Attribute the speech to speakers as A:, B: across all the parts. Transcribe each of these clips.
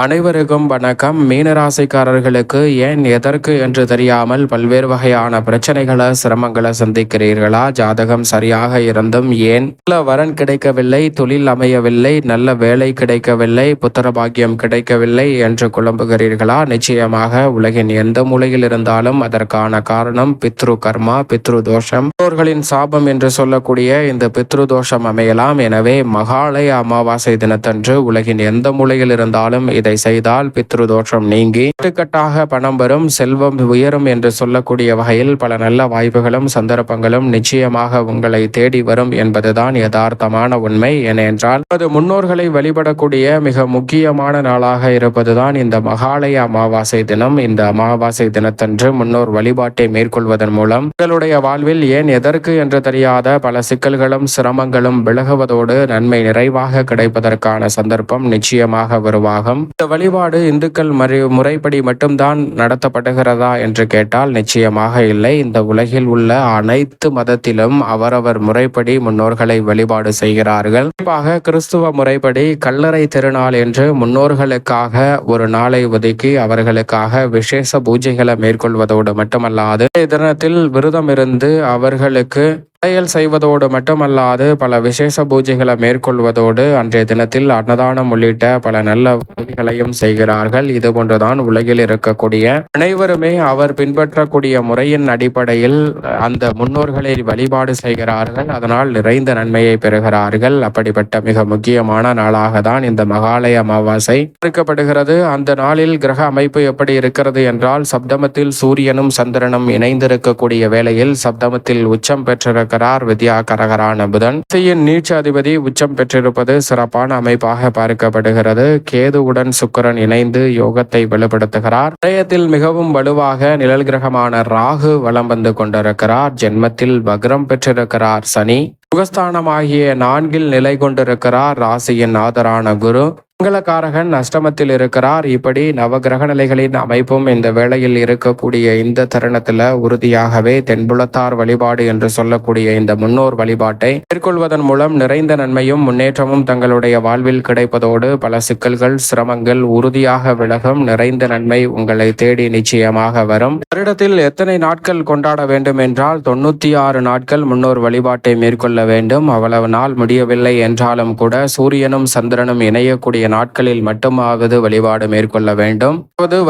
A: அனைவருக்கும் வணக்கம். மீனராசிக்காரர்களுக்கு ஏன் எதற்கு என்று தெரியாமல் பல்வேறு வகையான பிரச்சனைகளை சிரமங்களை சந்திக்கிறீர்களா? ஜாதகம் சரியாக இருந்தும் ஏன் நல்ல வரன் கிடைக்கவில்லை, தொழில் அமையவில்லை, நல்ல வேலை கிடைக்கவில்லை, புத்திர பாக்கியம் கிடைக்கவில்லை என்று குழம்புகிறீர்களா? நிச்சயமாக உலகின் எந்த மூலையில் இருந்தாலும் அதற்கான காரணம் பித்ரு கர்மா, பித்ரு தோஷம், முன்னோர்களின் சாபம் என்று சொல்லக்கூடிய இந்த பித்ரு தோஷம் அமையலாம். எனவே மகாலய அமாவாசை தினத்தன்று உலகின் எந்த மூலையில் இருந்தாலும் இதை செய்தால் பித்ரு தோஷம் நீங்கி கட்டுக்கட்டாக பணம் வரும், செல்வம் உயரும் என்று சொல்லக்கூடிய வகையில் பல நல்ல வாய்ப்புகளும் சந்தர்ப்பங்களும் நிச்சயமாக உங்களை தேடி வரும் என்பதுதான் யதார்த்தமான உண்மை. ஏனென்றால் அது முன்னோர்களை வழிபடக்கூடிய மிக முக்கியமான நாளாக இருப்பதுதான் இந்த மகாலய அமாவாசை தினம். இந்த அமாவாசை தினத்தன்று முன்னோர் வழிபாட்டை மேற்கொள்வதன் மூலம் உங்களுடைய வாழ்வில் ஏன் எதற்கு என்று தெரியாத பல சிக்கல்களும் சிரமங்களும் விலகுவதோடு நன்மை நிறைவாக கிடைப்பதற்கான சந்தர்ப்பம் நிச்சயமாக உருவாகும். இந்த வழிபாடு இந்துக்கள் முறைப்படி மட்டும்தான் நடத்தப்படுகிறதா என்று கேட்டால் நிச்சயமாக இல்லை. இந்த உலகில் உள்ள அனைத்து மதத்திலும் அவரவர் முறைப்படி முன்னோர்களை வழிபாடு செய்கிறார்கள். குறிப்பாக கிறிஸ்துவ முறைப்படி கல்லறை திருநாள் என்று முன்னோர்களுக்காக ஒரு நாளை ஒதுக்கி அவர்களுக்காக விசேஷ பூஜைகளை மேற்கொள்வதோடு மட்டுமல்லாது தினத்தில் விரதம் இருந்து அவர்களுக்கு படையல் செய்வதோடு மட்டுமல்லாது பல விசேஷ பூஜைகளை மேற்கொள்வதோடு அன்றைய தினத்தில் அன்னதானம் உள்ளிட்ட பல நல்ல பூஜைகளையும் செய்கிறார்கள். இது போன்றுதான் உலகில் இருக்கக்கூடிய அனைவருமே அவர் பின்பற்றக்கூடிய முறையின் அடிப்படையில் அந்த முன்னோர்களை வழிபாடு செய்கிறார்கள். அதனால் நிறைந்த நன்மையை பெறுகிறார்கள். அப்படிப்பட்ட மிக முக்கியமான நாளாக தான் இந்த மகாலய அமாவாசை பார்க்கப்படுகிறது. அந்த நாளில் கிரக அமைப்பு எப்படி இருக்கிறது என்றால், சப்தமத்தில் சூரியனும் சந்திரனும் இணைந்திருக்கக்கூடிய வேளையில் சப்தமத்தில் உச்சம் பெற்றிருக்க வித்யாகரகரான புதன் நீட்ச அதிபதி உச்சம் பெற்றிருப்பது சிறப்பான அமைப்பாக பார்க்கப்படுகிறது. கேதுவுடன் சுக்கிரன் இணைந்து யோகத்தை வலுப்படுத்துகிறார். இதயத்தில் மிகவும் வலுவாக நிழல் கிரகமான ராகு வலம் வந்து கொண்டிருக்கிறார். ஜென்மத்தில் வக்ரம் பெற்றிருக்கிறார் சனி. சுகஸ்தானமாகிய 4 நிலை கொண்டிருக்கிறார் ராசியின் ஆதரான குரு. மங்களகாரகன் அஷ்டமத்தில் இருக்கிறார். இப்படி நவகிரக நிலைகளின் அமைப்பும் இந்த வேளையில் இருக்கக்கூடிய இந்த தருணத்துல உறுதியாகவே தென்புலத்தார் வழிபாடு என்று சொல்லக்கூடிய இந்த முன்னோர் வழிபாட்டை மேற்கொள்வதன் மூலம் நிறைந்த நன்மையும் முன்னேற்றமும் தங்களுடைய வாழ்வில் கிடைப்பதோடு பல சிக்கல்கள் சிரமங்கள் உறுதியாக விலகும். நிறைந்த நன்மை உங்களை தேடி நிச்சயமாக வரும். வருடத்தில் எத்தனை நாட்கள் கொண்டாட வேண்டும் என்றால் 96 நாட்கள் முன்னோர் வழிபாட்டை மேற்கொள்ள வேண்டும். அவ்வளவு நாள் முடியவில்லை என்றாலும் கூட சூரியனும் சந்திரனும் இணையக்கூடிய நாட்களில் மட்டுமாவது வழிபாடு மேற்கொள்ள வேண்டும்.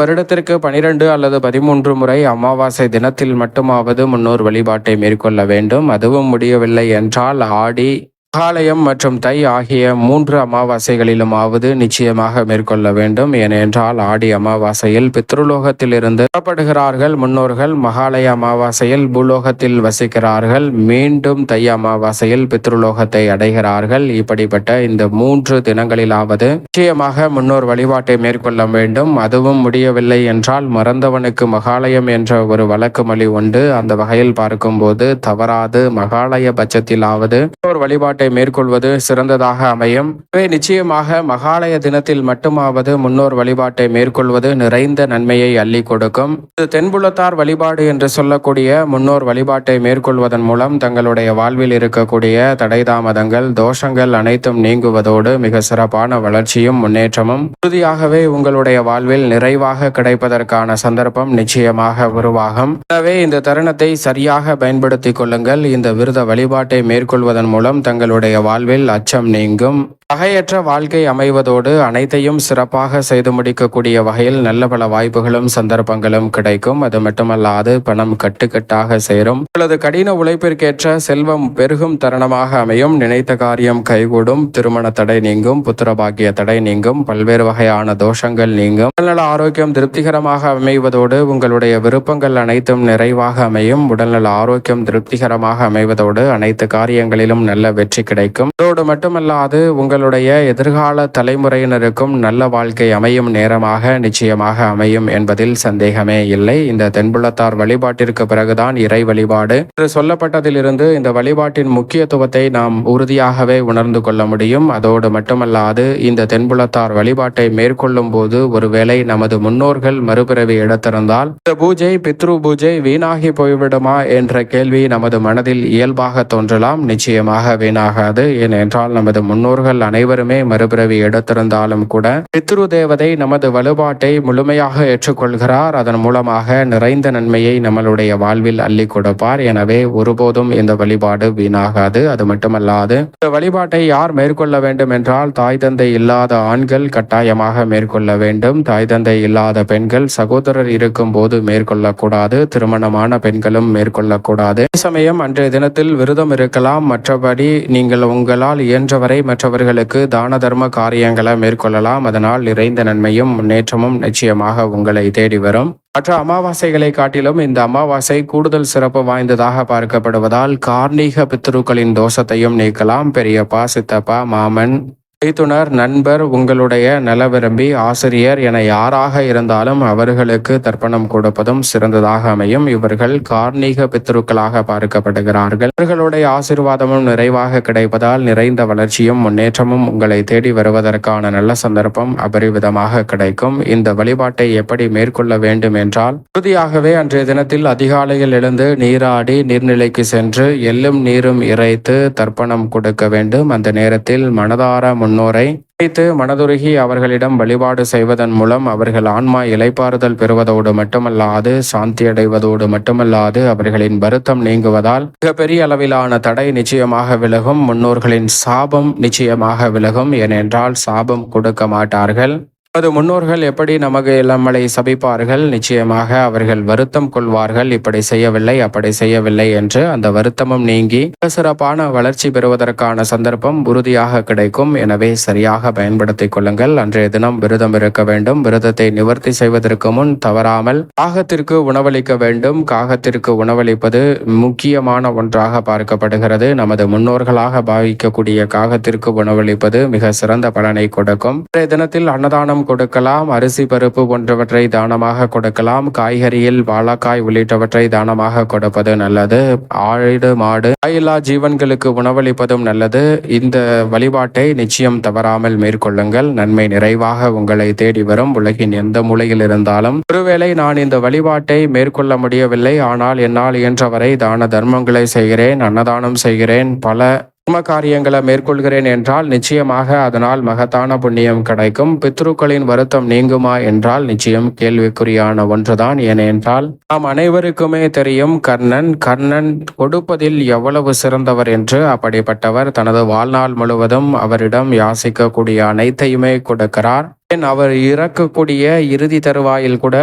A: வருடத்திற்கு 12 அல்லது 13 முறை அமாவாசை தினத்தில் மட்டுமாவது முன்னோர் வழிபாட்டை மேற்கொள்ள வேண்டும். அதுவும் முடியவில்லை என்றால் ஆடி, மகாலயம் மற்றும் தை ஆகிய 3 அமாவாசைகளிலுமாவது நிச்சயமாக மேற்கொள்ள வேண்டும். ஏனென்றால் ஆடி அமாவாசையில் பித்ருலோகத்தில் இருந்து புறப்படுகிறார்கள் முன்னோர்கள். மகாலய அமாவாசையில் பூலோகத்தில் வசிக்கிறார்கள். மீண்டும் தை அமாவாசையில் பித்ருலோகத்தை அடைகிறார்கள். இப்படிப்பட்ட இந்த 3 தினங்களிலாவது நிச்சயமாக முன்னோர் வழிபாட்டை மேற்கொள்ள வேண்டும். அதுவும் முடியவில்லை என்றால் மறந்தவனுக்கு மகாலயம் என்ற ஒரு வழக்கு மொழி உண்டு. அந்த வகையில் பார்க்கும்போது தவறாது மகாலய பட்சத்திலாவது வழிபாட்டை மேற்கொள்வது சிறந்ததாக அமையும். நிச்சயமாக மகாலய தினத்தில் மட்டுமாவது முன்னோர் வழிபாட்டை மேற்கொள்வது நிறைந்த நன்மையை அள்ளி கொடுக்கும். இது தென்புலத்தார் வழிபாடு என்று சொல்லக்கூடிய முன்னோர் வழிபாட்டை மேற்கொள்வதன் மூலம் தங்களுடைய வாழ்வில் இருக்கக்கூடிய தடைதாமதங்கள் தோஷங்கள் அனைத்தும் நீங்குவதோடு மிக சிறப்பான வளர்ச்சியும் முன்னேற்றமும் உறுதியாகவே உங்களுடைய வாழ்வில் நிறைவாக கிடைப்பதற்கான சந்தர்ப்பம் நிச்சயமாக உருவாகும். எனவே இந்த தருணத்தை சரியாக பயன்படுத்திக் கொள்ளுங்கள். இந்த விரத வழிபாட்டை மேற்கொள்வதன் மூலம் தங்களுடைய வாழ்வில் அச்சம் நீங்கும். பகையற்ற வாழ்க்கை அமைவதோடு அனைத்தையும் சிறப்பாக செய்து முடிக்கக்கூடிய வகையில் நல்ல பல வாய்ப்புகளும் சந்தர்ப்பங்களும் கிடைக்கும். அது மட்டுமல்லாது பணம் கட்டுக்கட்டாக சேரும். அல்லது கடின உழைப்பிற்கேற்ற செல்வம் பெருகும் தருணமாக அமையும். நினைத்த காரியம் கைகூடும். திருமண தடை நீங்கும். புத்திர பாக்கிய தடை நீங்கும். பல்வேறு வகையான தோஷங்கள் நீங்கும். உடல்நல ஆரோக்கியம் திருப்திகரமாக அமைவதோடு உங்களுடைய விருப்பங்கள் அனைத்தும் நிறைவாக அமையும். உடல்நல ஆரோக்கியம் திருப்திகரமாக அமைவதோடு அனைத்து காரியங்களிலும் நல்ல வெற்றி கிடைக்கும். அதோடு மட்டுமல்லாது உங்களுடைய எதிர்கால தலைமுறையினருக்கும் நல்ல வாழ்க்கை அமையும் நேரமாக நிச்சயமாக அமையும் என்பதில் சந்தேகமே இல்லை. இந்த தென்புலத்தார் வழிபாட்டிற்கு பிறகுதான் இறை வழிபாடு என்று சொல்லப்பட்டதிலிருந்து இந்த வழிபாட்டின் முக்கியத்துவத்தை நாம் உறுதியாகவே உணர்ந்து கொள்ள முடியும். அதோடு மட்டுமல்லாது இந்த தென்புலத்தார் வழிபாட்டை மேற்கொள்ளும் போது ஒருவேளை நமது முன்னோர்கள் மறுபிறவி எடுத்திருந்தால் இந்த பூஜை பித்ரு பூஜை வீணாகி போய்விடுமா என்ற கேள்வி நமது மனதில் இயல்பாக தோன்றலாம். நிச்சயமாக வீணாகாது. ஏனென்றால் நமது முன்னோர்கள் அனைவருமே மறுபிறவி எடுத்திருந்தாலும் கூட பித்ரு தேவதை நமது வழிபாட்டை முழுமையாக ஏற்றுக்கொள்கிறார். அதன் மூலமாக நிறைந்த நன்மையை நம்மளுடைய வாழ்வில் அள்ளி கொடுப்பார். எனவே ஒருபோதும் இந்த வழிபாடு வீணாகாது. அது மட்டுமல்லாது இந்த வழிபாட்டை யார் மேற்கொள்ள வேண்டும் என்றால் தாய் தந்தை இல்லாத ஆண்கள் கட்டாயமாக மேற்கொள்ள வேண்டும். தாய் தந்தை இல்லாத பெண்கள் சகோதரர் இருக்கும் போது மேற்கொள்ளக்கூடாது. திருமணமான பெண்களும் மேற்கொள்ளக்கூடாது. அதே சமயம் அன்றைய தினத்தில் விரதம் இருக்கலாம். மற்றபடி நீங்கள் உங்களால் இயன்றவரை மற்றவர்களுக்கு தான தர்ம காரியங்களை மேற்கொள்ளலாம். அதனால் நிறைந்த நன்மையும் முன்னேற்றமும் நிச்சயமாக உங்களை தேடி வரும். மற்ற அமாவாசைகளை காட்டிலும் இந்த அமாவாசை கூடுதல் சிறப்பு வாய்ந்ததாக பார்க்கப்படுவதால் கார்மீக பித்ருக்களின் தோஷத்தையும் நீக்கலாம். பெரியப்பா, சித்தப்பா, மாமன், மைத்துனர், நண்பர், உங்களுடைய நல விரும்பி, ஆசிரியர் என யாராக இருந்தாலும் அவர்களுக்கு தர்ப்பணம் கொடுப்பதும் சிறந்ததாக அமையும். இவர்கள் கார்மீக பித்ருக்களாக பார்க்கப்படுகிறார்கள். இவர்களுடைய ஆசீர்வாதமும் நிறைவாக கிடைப்பதால் நிறைந்த வளர்ச்சியும் முன்னேற்றமும் உங்களை தேடி வருவதற்கான நல்ல சந்தர்ப்பம் அபரிவிதமாக கிடைக்கும். இந்த வழிபாட்டை எப்படி மேற்கொள்ள வேண்டும் என்றால் உறுதியாகவே அன்றைய தினத்தில் அதிகாலையில் எழுந்து நீராடி நீர்நிலைக்கு சென்று எள்ளும் நீரும் இறைத்து தர்ப்பணம் கொடுக்க வேண்டும். அந்த நேரத்தில் மனதார முன்னோரை வைத்து மனதுருகி அவர்களிடம் வழிபாடு செய்வதன் மூலம் அவர்கள் ஆன்மா இளைப்பாறுதல் பெறுவதோடு மட்டுமல்லாது சாந்தி அடைவதோடு மட்டுமல்லாது அவர்களின் வருத்தம் நீங்குவதால் மிகப்பெரிய அளவிலான தடை நிச்சயமாக விலகும். முன்னோர்களின் சாபம் நிச்சயமாக விலகும். ஏனென்றால் சாபம் கொடுக்க மாட்டார்கள். அது முன்னோர்கள் எப்படி நமக்கு நம்மளை சபிப்பார்கள், நிச்சயமாக அவர்கள் வருத்தம் கொள்வார்கள். இப்படி செய்யவில்லை, அப்படி செய்யவில்லை என்று அந்த வருத்தமும் நீங்கி சிறப்பான வளர்ச்சி பெறுவதற்கான சந்தர்ப்பம் உறுதியாக கிடைக்கும். எனவே சரியாக பயன்படுத்திக் கொள்ளுங்கள். அன்றைய தினம் விரதம் இருக்க வேண்டும். விரதத்தை நிவர்த்தி செய்வதற்கு முன் தவறாமல் காகத்திற்கு உணவளிக்க வேண்டும். காகத்திற்கு உணவளிப்பது முக்கியமான ஒன்றாக பார்க்கப்படுகிறது. நமது முன்னோர்களாக பாவிக்கக்கூடிய காகத்திற்கு உணவளிப்பது மிக சிறந்த பலனை கொடுக்கும். இன்றைய தினத்தில் அன்னதானம் கொடுக்கலாம். அரிசி, பருப்பு போன்றவற்றை தானமாக கொடுக்கலாம். காய்கறியில் வாழைக்காய் உள்ளிட்டவற்றை தானமாக கொடுப்பது நல்லது. ஆடு, மாடு, வாயில்லா ஜீவன்களுக்கு உணவளிப்பதும் நல்லது. இந்த வழிபாட்டை நிச்சயம் தவறாமல் மேற்கொள்ளுங்கள். நன்மை நிறைவாக உங்களை தேடி வரும். உலகின் எந்த மூலையில் இருந்தாலும் ஒருவேளை நான் இந்த வழிபாட்டை மேற்கொள்ள முடியவில்லை, ஆனால் என்னால் இயன்றவரை தான தர்மங்களை செய்கிறேன், அன்னதானம் செய்கிறேன், பல தர்ம காரியங்களை மேற்கொள்கிறேன் என்றால் நிச்சயமாக அதனால் மகத்தான புண்ணியம் கிடைக்கும். பித்ருக்களின் வருத்தம் நீங்குமா என்றால் நிச்சயம் கேள்விக்குறியான ஒன்றுதான். ஏனென்றால் நாம் அனைவருக்குமே தெரியும் கர்ணன் கொடுப்பதில் எவ்வளவு சிறந்தவர் என்று. அப்படிப்பட்டவர் தனது வாழ்நாள் முழுவதும் அவரிடம் யாசிக்கக்கூடிய அனைத்தையுமே கொடுக்கிறார். அவர் இறக்கக்கூடிய இறுதி தருவாயில் கூட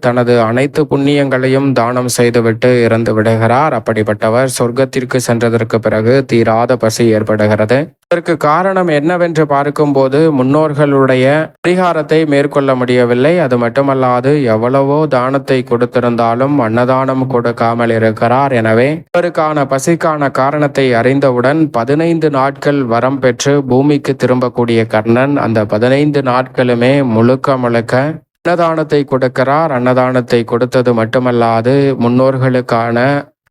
A: தனது அனைத்து புண்ணியங்களையும் தானம் செய்துவிட்டு இறந்து விடுகிறார். அப்படிப்பட்டவர் சொர்க்கத்திற்கு சென்றதற்கு பிறகு தீராத பசி ஏற்படுகிறது. இதற்கு காரணம் என்னவென்று பார்க்கும்போது முன்னோர்களுடைய பரிகாரத்தை மேற்கொள்ள முடியவில்லை. அது மட்டுமல்லாது எவ்வளவோ தானத்தை கொடுத்திருந்தாலும் அன்னதானம் கொடுக்காமல் இருக்கிறார். எனவே இவருக்கான பசிக்கான காரணத்தை அறிந்தவுடன் 15 நாட்கள் வரம் பெற்று பூமிக்கு திரும்பக்கூடிய கர்ணன் அந்த 15 நாட்களுமே முழுக்க அன்னதானத்தை கொடுக்கிறார். அன்னதானத்தை கொடுத்தது மட்டுமல்லாது முன்னோர்களுக்கான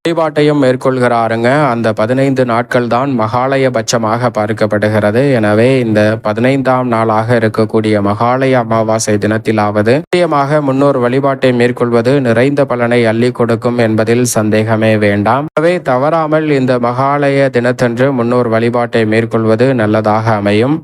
A: வழிபாட்டையும் மேற்கொள்கிறாருங்க. அந்த 15 நாட்கள் தான் மகாலய பட்சமாக பார்க்கப்படுகிறது. எனவே இந்த 15ஆம் நாளாக இருக்கக்கூடிய மகாலய அமாவாசை தினத்திலாவது நிச்சயமாக முன்னோர் வழிபாட்டை மேற்கொள்வது நிறைந்த பலனை அள்ளி கொடுக்கும் என்பதில் சந்தேகமே வேண்டாம். எனவே தவறாமல் இந்த மகாலய தினத்தன்று முன்னோர் வழிபாட்டை மேற்கொள்வது நல்லதாக அமையும்.